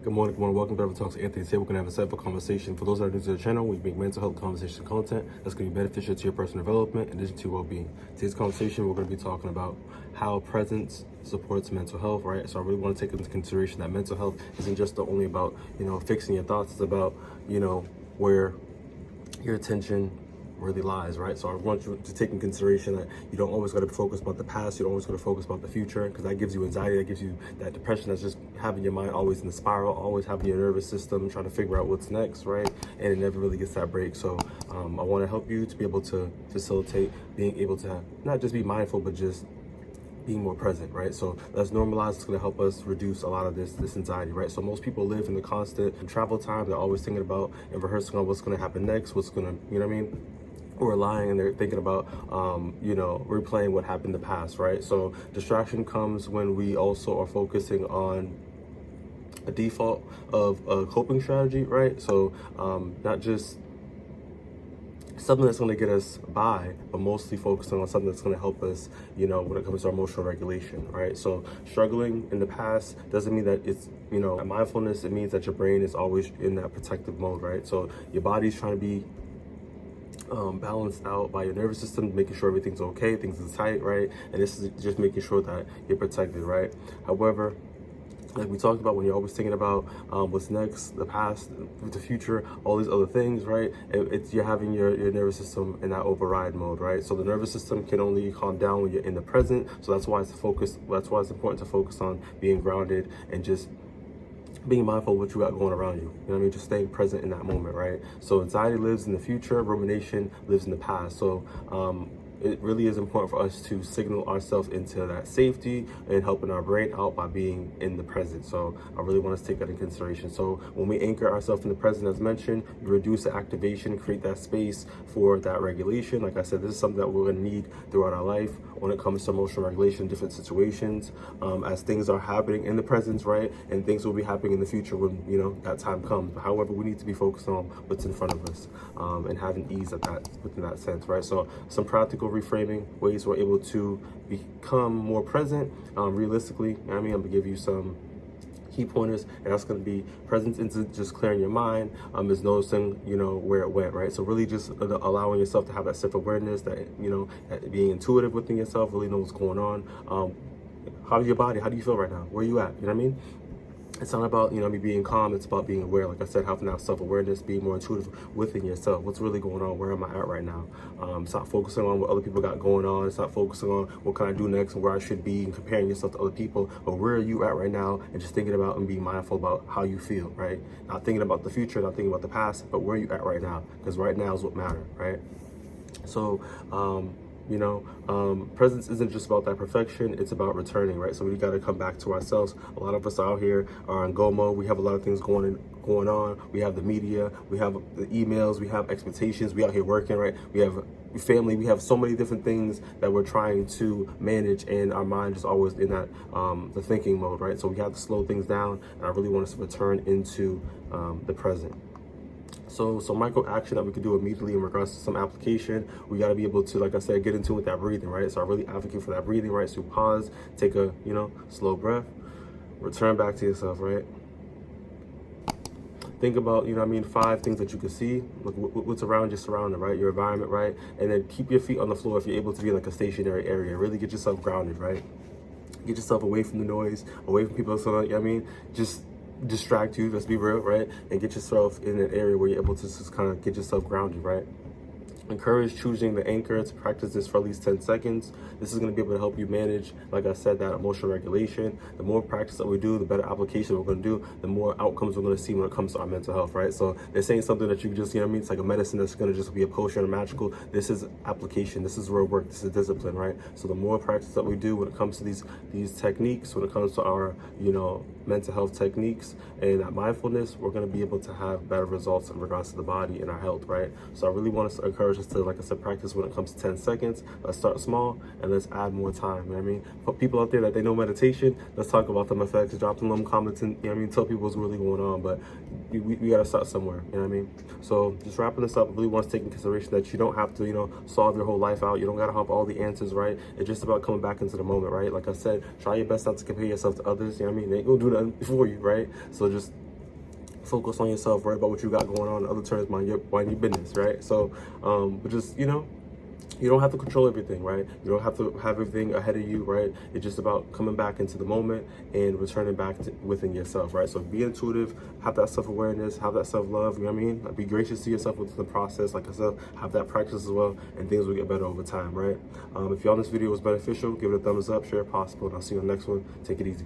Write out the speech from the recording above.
Good morning, welcome to Better Talks. Anthony here. We're going to have a simple conversation. For those that are new to the channel, we make mental health conversation content that's going to be beneficial to your personal development in addition to your well-being. Today's conversation, we're going to be talking about how presence supports mental health, right? So I really want to take into consideration that mental health isn't just only about, fixing your thoughts. It's about, where your attention really lies, right? So I want you to take in consideration that you don't always got to focus about the past, you don't always got to focus about the future, because that gives you anxiety, that gives you that depression, that's just having your mind always in the spiral, always having your nervous system trying to figure out what's next, right? And it never really gets that break. So I want to help you to be able to facilitate being able to not just be mindful, but just being more present, right? So let's normalize. It's going to help us reduce a lot of this anxiety, right? So most people live in the constant travel time. They're always thinking about and rehearsing on what's going to happen next, what's going to, you know what I mean? Or lying, and they're thinking about, replaying what happened in the past, right? So distraction comes when we also are focusing on a default of a coping strategy, right? So not just something that's going to get us by, but mostly focusing on something that's going to help us, when it comes to our emotional regulation, right? So struggling in the past doesn't mean that it's, mindfulness. It means that your brain is always in that protective mode, right? So your body's trying to be balanced out by your nervous system, making sure everything's okay, things are tight, right? And this is just making sure that you're protected, right? However, like we talked about, when you're always thinking about what's next, the past, the future, all these other things, right? You're having your nervous system in that override mode, right? So the nervous system can only calm down when you're in the present. So that's why it's important to focus on being grounded and just being mindful of what you got going around you. You know what I mean? Just staying present in that moment, right? So anxiety lives in the future, rumination lives in the past. So it really is important for us to signal ourselves into that safety and helping our brain out by being in the present. So I really want us to take that in consideration. So when we anchor ourselves in the present, as mentioned, you reduce the activation, create that space for that regulation. Like I said, this is something that we're going to need throughout our life when it comes to emotional regulation in different situations, as things are happening in the present, right? And things will be happening in the future when, that time comes. But however, we need to be focused on what's in front of us, and having ease within that sense, right? So some practical reframing ways we're able to become more present, realistically. I'm going to give you some key pointers, and that's going to be presence into just clearing your mind, is noticing, where it went, right? So really just allowing yourself to have that self-awareness, that being intuitive within yourself, really know what's going on. How's your body? How do you feel right now? Where are you at? You know what I mean? It's not about, me being calm. It's about being aware. Like I said, having that self-awareness, being more intuitive within yourself. What's really going on? Where am I at right now? Stop focusing on what other people got going on. Stop focusing on what can I do next and where I should be and comparing yourself to other people. But where are you at right now? And just thinking about and being mindful about how you feel, right? Not thinking about the future, not thinking about the past, but where are you at right now? Because right now is what matters, right? So, presence isn't just about that perfection, it's about returning, right? So we got to come back to ourselves. A lot of us out here are on go mode. We have a lot of things going on. We have the media, we have the emails, we have expectations, we out here working, right? We have family, we have so many different things that we're trying to manage, and our mind is always in that the thinking mode, right? So we have to slow things down, and I really want us to return into the present. So micro action that we could do immediately in regards to some application, we got to be able to, like I said, get into with that breathing, right? So I really advocate for that breathing, right? So pause, take a, slow breath, return back to yourself, right? Think about, 5 things that you can see. Look what's around your surrounding, right? Your environment, right? And then keep your feet on the floor if you're able to be in like a stationary area. Really get yourself grounded, right? Get yourself away from the noise, away from people. So, just distract you, let's be real, right? And get yourself in an area where you're able to just kind of get yourself grounded, right? Encourage choosing the anchor to practice this for at least 10 seconds. This is going to be able to help you manage, like I said, that emotional regulation. The more practice that we do, the better application we're going to do, the more outcomes we're going to see when it comes to our mental health, right? So they're saying something that you just, it's like a medicine that's going to just be a potion or magical. This is application. This is real work. This is discipline, right? So the more practice that we do when it comes to these techniques, when it comes to our, mental health techniques and that mindfulness, we're going to be able to have better results in regards to the body and our health, right? So I really want us to encourage us to, like I said, practice when it comes to 10 seconds. Let's start small and let's add more time. You know what I mean? For people out there that they know meditation, let's talk about them effects. Drop them little comments and, tell people what's really going on. But we got to start somewhere. You know what I mean? So just wrapping this up, I really want to take in consideration that you don't have to, solve your whole life out. You don't got to have all the answers, right? It's just about coming back into the moment, right? Like I said, try your best not to compare yourself to others. You know what I mean? They ain't going to do nothing for you, right? So just focus on yourself, worry about what you got going on. In other terms, mind your business, right? So, but just, you don't have to control everything, right? You don't have to have everything ahead of you, right? It's just about coming back into the moment and returning back to within yourself, right? So be intuitive, have that self-awareness, have that self-love, you know what I mean? Like, be gracious to yourself within the process. Like I said, have that practice as well, and things will get better over time, right? If you found this video was beneficial, give it a thumbs up, share if possible, and I'll see you on the next one. Take it easy.